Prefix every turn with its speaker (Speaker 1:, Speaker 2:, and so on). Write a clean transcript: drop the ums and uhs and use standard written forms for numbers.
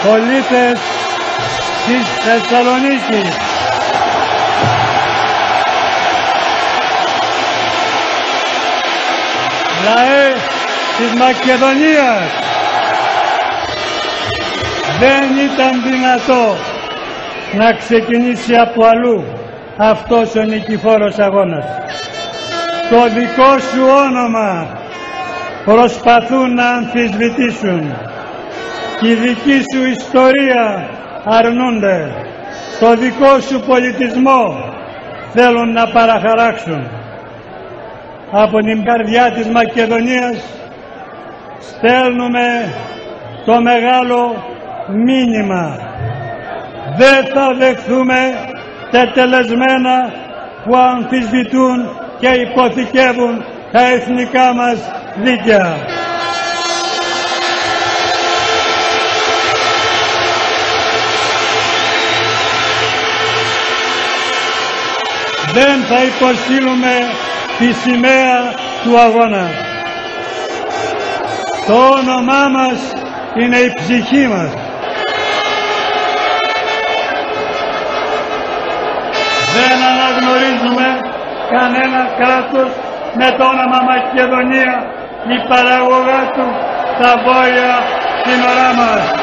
Speaker 1: πολίτες της Θεσσαλονίκης, λαέ της Μακεδονίας, δεν ήταν δυνατό να ξεκινήσει από αλλού αυτός ο νικηφόρος αγώνας. Το δικό σου όνομα προσπαθούν να αμφισβητήσουν και η δική σου ιστορία αρνούνται. Το δικό σου πολιτισμό θέλουν να παραχαράξουν. Από την καρδιά της Μακεδονίας στέλνουμε το μεγάλο μήνυμα. Δεν θα δεχθούμε τετελεσμένα που αμφισβητούν και υποθηκεύουν τα εθνικά μας δίκαια. Δεν θα υποστείλουμε τη σημαία του αγώνα. Το όνομά μας είναι η ψυχή μας. Δεν αναγνωρίζουμε κανένα κράτος με το όνομα Μακεδονία, η παραγωγά του τα βόρεια σύνορά μας.